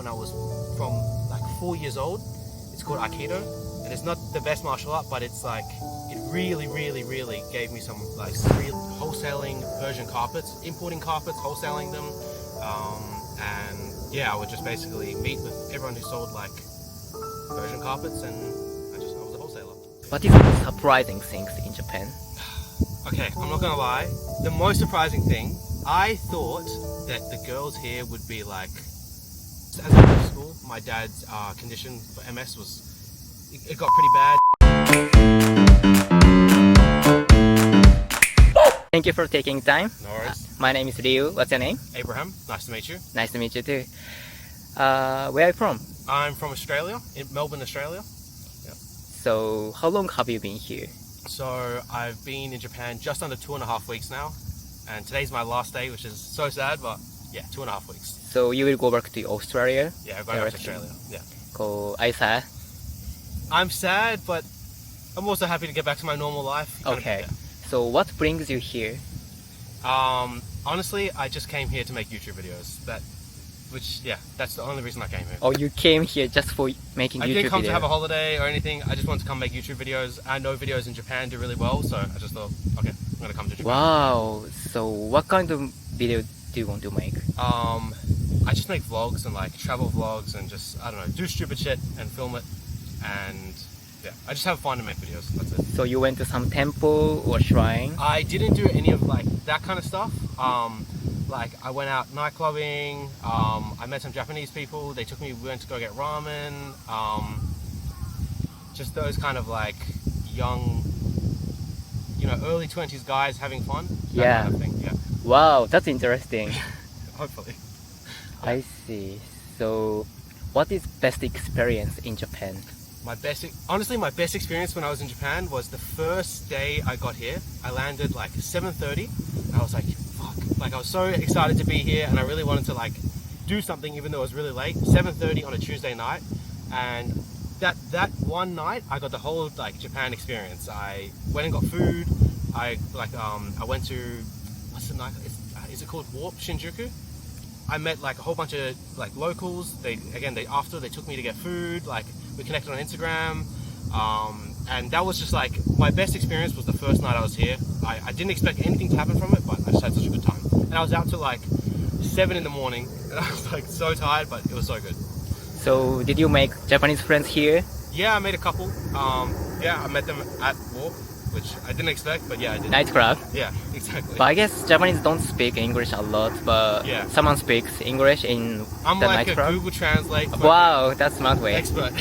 when I was from like 4 years old. It's called Aikido, and it's not the best martial art, but it's like it really gave me some like real wholesaling Persian carpets, importing carpets, wholesaling them, and yeah, I would just basically meet with everyone who sold like Persian carpets, and I was a wholesaler. What is the surprising things in Japan? Okay, I'm not gonna lie. The most surprising thing, I thought that the girls here would be like, as I went to school, my dad's condition for MS it got pretty bad. Thank you for taking time. No worries. My name is Ryu. What's your name? Abraham, nice to meet you. Nice to meet you too. Where are you from? I'm from Australia, in Melbourne, Australia. So, how long have you been here? So I've been in Japan just under 2.5 weeks now, and today's my last day, which is so sad, but yeah, 2.5 weeks. So you will go back to Australia? Yeah, I'm going back to Australia. Yeah. Cool. Are you sad? I'm sad, but I'm also happy to get back to my normal life. Okay. So what brings you here? Honestly, I just came here to make YouTube videos. That's the only reason I came here. Oh, you came here just for making YouTube videos? I didn't come to have a holiday or anything. I just wanted to come make YouTube videos. I know videos in Japan do really well, so I just thought, okay, I'm going to come to Japan. Wow. So what kind of video do you want to make? I just make vlogs and like travel vlogs and just, I don't know, do stupid shit and film it. And yeah, I just have fun to make videos. That's it. So you went to some temple or shrine? I didn't do any of like that kind of stuff. Like I went out nightclubbing, I met some Japanese people, we went to go get ramen, just those kind of like young, early 20s guys having fun. That kind of thing, yeah. Wow, that's interesting. Hopefully. I see. So, what is best experience in Japan? Honestly, my best experience when I was in Japan was the first day I got here. I landed like 7:30. I was like, fuck. Like I was so excited to be here, and I really wanted to like do something even though it was really late. 7:30 on a Tuesday night, and that one night I got the whole like Japan experience. I went and got food. I went to what's the night? Is it called Warp Shinjuku? I met like a whole bunch of like locals. They took me to get food. Like we connected on Instagram, and that was just like my best experience. Was the first night I was here. I didn't expect anything to happen from it, but I just had such a good time. And I was out till like 7 in the morning, and I was like so tired, but it was so good. So did you make Japanese friends here? Yeah, I made a couple. I met them at Warp, which I didn't expect, but yeah, I did. Nightclub? Yeah, exactly. But I guess Japanese don't speak English a lot, but someone speaks English in the nightclub? I'm like a Google Translate. Wow, that's smart way. Expert.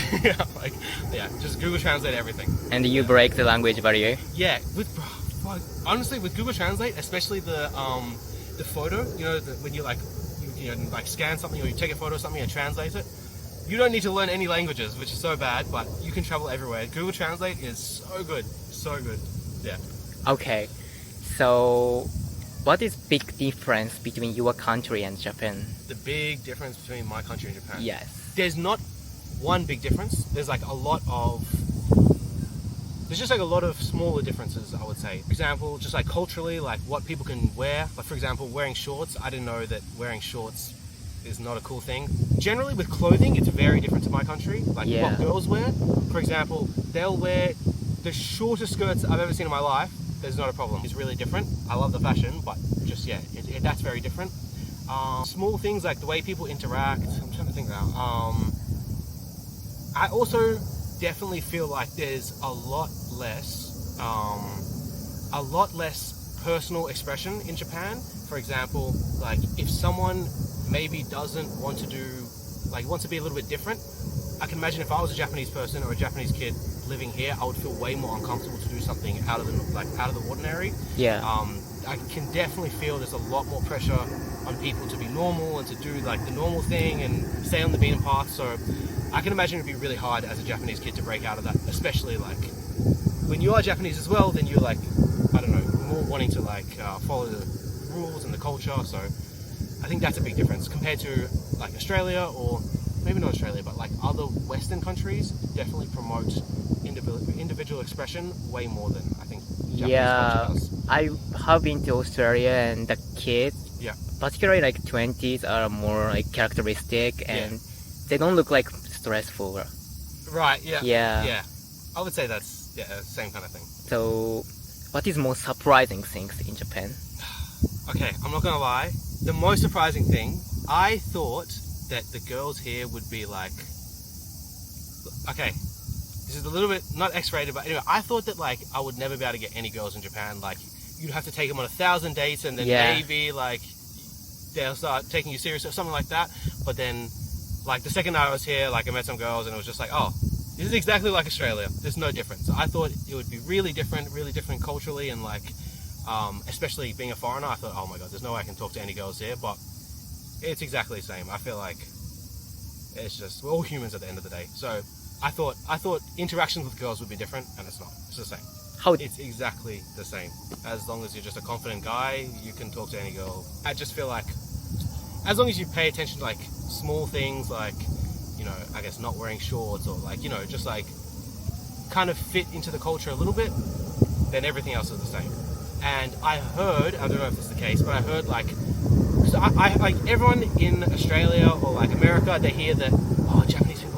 Just Google Translate everything. And you break the language barrier? Yeah, honestly, with Google Translate, especially the photo, when you scan something or you take a photo of something and translate it, you don't need to learn any languages, which is so bad, but you can travel everywhere. Google Translate is so good. So good. Yeah. Okay. So, what is big difference between your country and Japan? The big difference between my country and Japan? Yes. There's not one big difference. There's just like a lot of smaller differences, I would say. For example, just like culturally, like what people can wear. Like for example, wearing shorts. I didn't know that wearing shorts is not a cool thing. Generally with clothing, it's very different to my country. Like what girls wear. For example, they'll wear the shortest skirts I've ever seen in my life. There's not a problem. It's really different. I love the fashion, but just that's very different. Small things like the way people interact. I'm trying to think now. I also definitely feel like there's a lot less personal expression in Japan. For example, like if someone maybe doesn't want to wants to be a little bit different, I can imagine if I was a Japanese person or a Japanese kid living here, I would feel way more uncomfortable to do something out of the ordinary. Yeah. I can definitely feel there's a lot more pressure on people to be normal and to do like the normal thing and stay on the beaten path. So I can imagine it'd be really hard as a Japanese kid to break out of that, especially like when you are Japanese as well, then you're like, I don't know, more wanting to like follow the rules and the culture. So I think that's a big difference compared to like Australia, or maybe not Australia, but like other Western countries definitely promote individual expression way more than I think Japanese culture does. I have been to Australia, and the kids, particularly like 20s, are more like characteristic, and they don't look like stressful. Right, yeah. Yeah. Yeah. I would say that's, same kind of thing. So, what is most surprising things in Japan? Okay, I'm not gonna lie. The most surprising thing, I thought that the girls here would be like... Okay, this is a little bit, not X-rated, but anyway, I thought that like I would never be able to get any girls in Japan. Like, you'd have to take them on 1,000 dates and then maybe like they'll start taking you serious or something like that. But then, like the second night I was here, like I met some girls and it was just like, oh, this is exactly like Australia. There's no difference. So I thought it would be really different culturally, and like, especially being a foreigner, I thought, oh my god, there's no way I can talk to any girls here. But it's exactly the same. I feel like it's just, we're all humans at the end of the day. So I thought interactions with girls would be different, and it's not. It's the same. It's exactly the same. As long as you're just a confident guy, you can talk to any girl. I just feel like, as long as you pay attention to like small things, like, you know, I guess not wearing shorts, or like, you know, just like kind of fit into the culture a little bit, then everything else is the same. And I heard, I don't know if this is the case, but I heard like, so I like everyone in Australia or like America, they hear that, oh, Japanese people,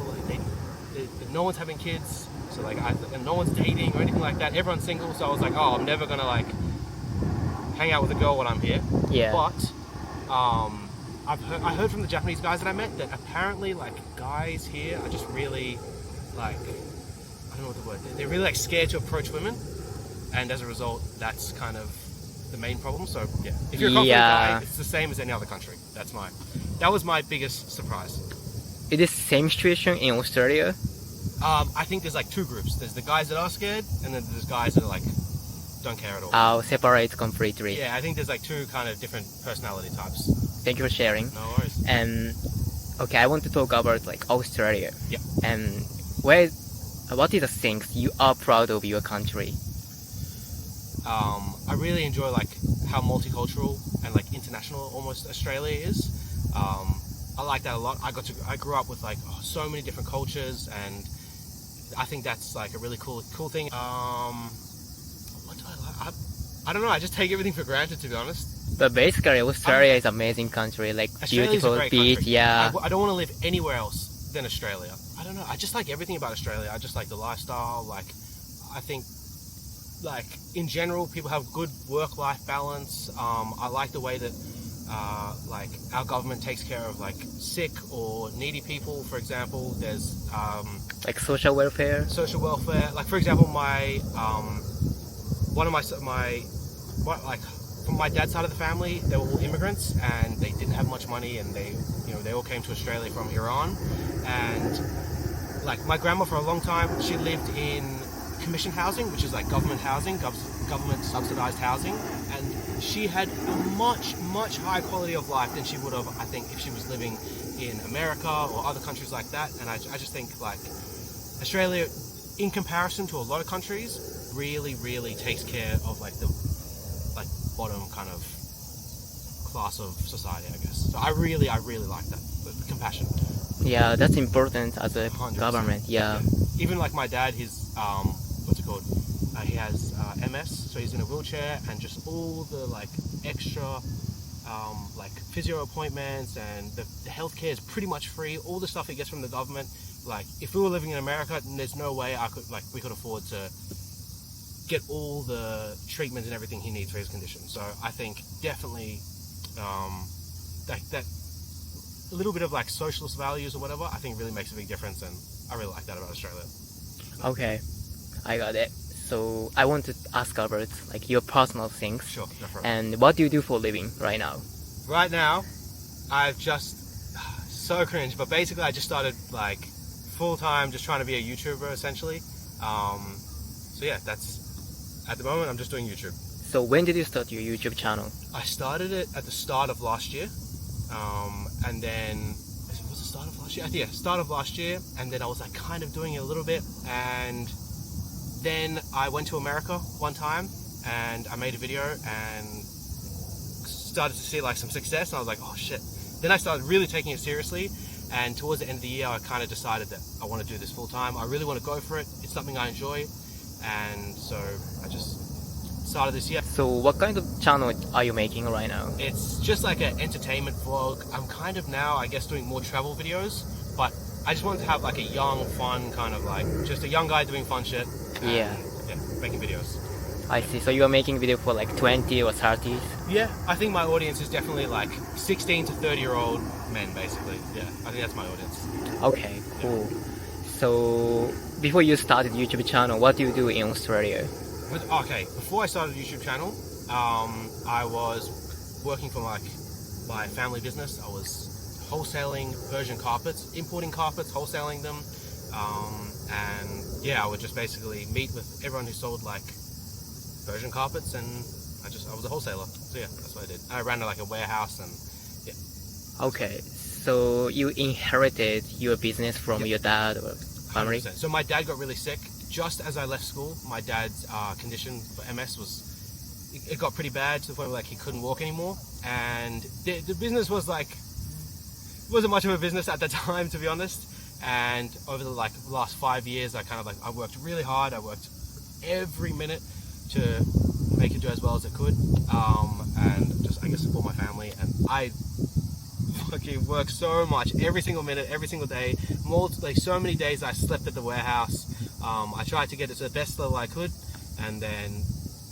no one's having kids, so like and no one's dating or anything like that. Everyone's single, so I was like, oh, I'm never gonna like hang out with a girl when I'm here. Yeah. But I heard from the Japanese guys that I met that apparently like guys here are just really like, I don't know what the word. They're really like scared to approach women, and as a result, that's kind of the main problem. So yeah, if you're a confident guy, it's the same as any other country. That was my biggest surprise. Is this same situation in Australia? I think there's like two groups. There's the guys that are scared, and then there's guys that are like don't care at all. Oh, separate completely. Yeah, I think there's like two kind of different personality types. Thank you for sharing. No worries. And okay, I want to talk about like Australia. Yeah. And what is the things you are proud of your country? I really enjoy like how multicultural and like international almost Australia is. I like that a lot. I grew up with like so many different cultures, and I think that's like a really cool thing. What do I like? I don't know. I just take everything for granted, to be honest. But basically, Australia is an amazing country, like Australia's beautiful a great beach. country. Yeah. I don't want to live anywhere else than Australia. I don't know. I just like everything about Australia. I just like the lifestyle. Like, I think, like in general, people have good work-life balance. I like the way that like our government takes care of like sick or needy people. For example, there's Like social welfare. Like for example, from my dad's side of the family, they were all immigrants and they didn't have much money, and they all came to Australia from Iran. And like my grandma, for a long time, she lived in commission housing, which is like government housing, government subsidized housing, and she had a much higher quality of life than she would have, I think, if she was living in America or other countries like that. And I just think like Australia, in comparison to a lot of countries, really takes care of like the bottom kind of class of society, I guess. So I really like that, the compassion. Yeah, that's important as a 100%. government. Yeah. Even like my dad, his what's it called? He has MS, so he's in a wheelchair, and just all the like extra like physio appointments, and the healthcare is pretty much free. All the stuff he gets from the government. Like if we were living in America, there's no way we could afford to get all the treatments and everything he needs for his condition. So I think definitely that a little bit of like socialist values or whatever, I think really makes a big difference, and I really like that about Australia. Okay, I got it. So I want to ask about like your personal things. Sure, no problem. And what do you do for a living right now? Right now, I've just so cringe, but basically I just started like full time, just trying to be a YouTuber essentially. So yeah, that's at the moment I'm just doing YouTube. So when did you start your YouTube channel? I started it at the start of last year, and then was it start of last year? Yeah, start of last year, and then I was like kind of doing it a little bit, and then I went to America one time, and I made a video and started to see like some success, and I was like, oh shit. Then I started really taking it seriously, and towards the end of the year I kind of decided that I want to do this full time. I really want to go for it. It's something I enjoy, and so I just started this year. So what kind of channel are you making right now? It's just like an entertainment vlog. I'm kind of now, I guess, doing more travel videos, but I just wanted to have like a young, fun kind of like just a young guy doing fun shit. And, Yeah. Yeah, making videos. I see. So you are making video for like 20 or 30s? Yeah, I think my audience is definitely like 16 to 30-year-old men, basically. Yeah, I think that's my audience. Okay, cool. So before you started YouTube channel, what do you do in Australia? Okay, before I started a YouTube channel, I was working for like my family business. I was wholesaling Persian carpets, importing carpets, wholesaling them, and yeah, I would just basically meet with everyone who sold like Persian carpets, and I was a wholesaler. So yeah, that's what I did. I ran like a warehouse, and yeah. Okay, so you inherited your business from your dad or family? 100%. So my dad got really sick just as I left school. My dad's condition for MS it got pretty bad to the point where like he couldn't walk anymore, and the business was like wasn't much of a business at the time, to be honest. And over the last 5 years, I worked really hard. I worked every minute to make it do as well as it could, and just I guess support my family. And I fucking worked so much, every single minute, every single day. So many days I slept at the warehouse. I tried to get it to the best level I could, and then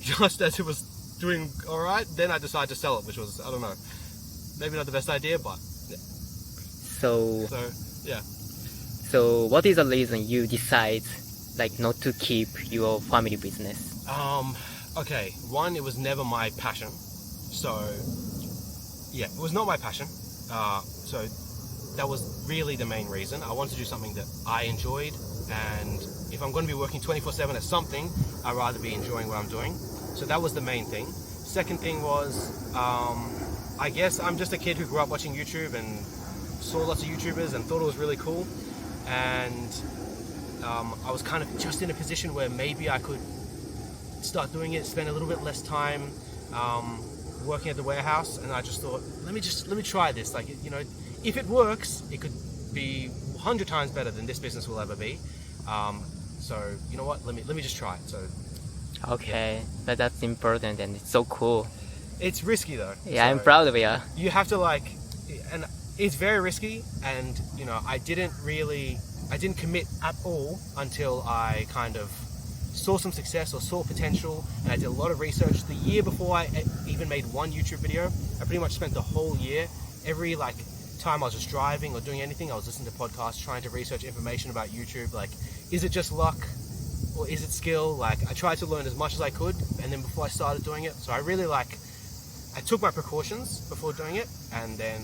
just as it was doing all right, then I decided to sell it, which was, I don't know, maybe not the best idea, but yeah. So yeah. So what is the reason you decide like not to keep your family business? Okay, one, it was never my passion. So yeah, it was not my passion. So that was really the main reason. I wanted to do something that I enjoyed, and if I'm going to be working 24/7 at something, I'd rather be enjoying what I'm doing. So that was the main thing. Second thing was, I guess I'm just a kid who grew up watching YouTube and saw lots of YouTubers and thought it was really cool. And I was kind of just in a position where maybe I could start doing it, spend a little bit less time working at the warehouse, and I just thought, let me try this. Like, you know, if it works, it could be 100 times better than this business will ever be. So you know what? Let me just try it. So Okay, but that's important and it's so cool. it's risky though. Yeah, So I'm proud of you. you have to and it's very risky, and you know, I didn't commit at all until I kind of saw some success or saw potential, and I did a lot of research. The year before I even made one YouTube video, I pretty much spent the whole year, every time I was just driving or doing anything, I was listening to podcasts, trying to research information about YouTube. Like, is it just luck or is it skill? Like, I tried to learn as much as I could, and then before I started doing it, so I really I took my precautions before doing it, and then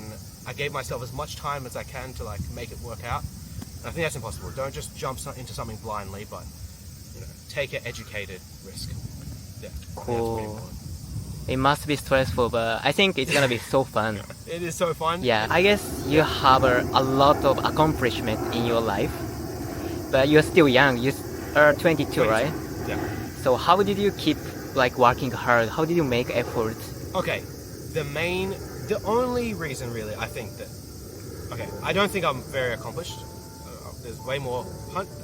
I gave myself as much time as I can to make it work out. And I think that's impossible. Don't just jump into something blindly, but you know, take an educated risk. Yeah, I think that's pretty Cool. important. It must be stressful, but I think it's gonna be so fun. It is so fun. Yeah, I guess you have a lot of accomplishment in your life, but you're still young. You are 22, right? Yeah. So how did you keep working hard? How did you make effort? Okay, the only reason really I think that, okay, I don't think I'm very accomplished. There's way more.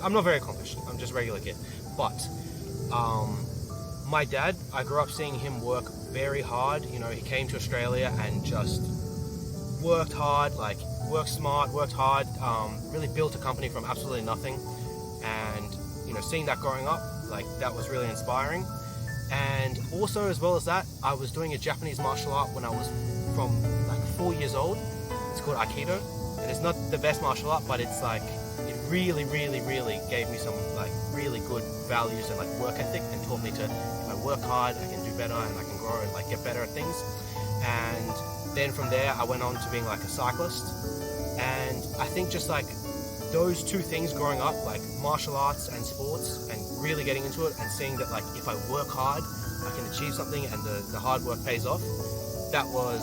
I'm not very accomplished. I'm just a regular kid. But my dad, I grew up seeing him work very hard. You know, he came to Australia and just worked hard, worked smart, worked hard, really built a company from absolutely nothing. And, you know, seeing that growing up, that was really inspiring. And also, as well as that, I was doing a Japanese martial art when I was from 4 years old. It's called Aikido. And it's not the best martial art, but it's it really, really, really gave me some really good values and work ethic, and taught me to, if I work hard, I can do better and I can grow and get better at things. And then from there, I went on to being a cyclist. And I think just those two things growing up, martial arts and sports, and really getting into it and seeing that if I work hard, I can achieve something, and the hard work pays off. That was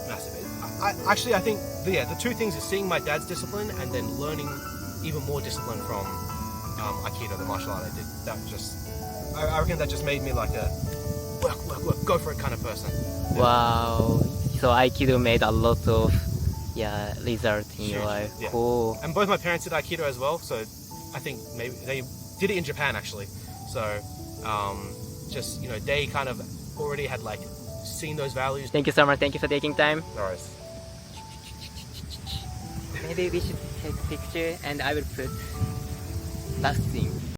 massive. I think the two things is seeing my dad's discipline and then learning even more discipline from Aikido, the martial art I did. That I reckon that just made me a work, go for it kind of person. Wow. So Aikido made a lot of result in your Huge, life. yeah. Cool. And both my parents did Aikido as well, so I think maybe they did it in Japan actually. So just, you know, they kind of already had seen those values. Thank you so much. Thank you for taking time. No worries. Maybe we should take picture and I will put last thing.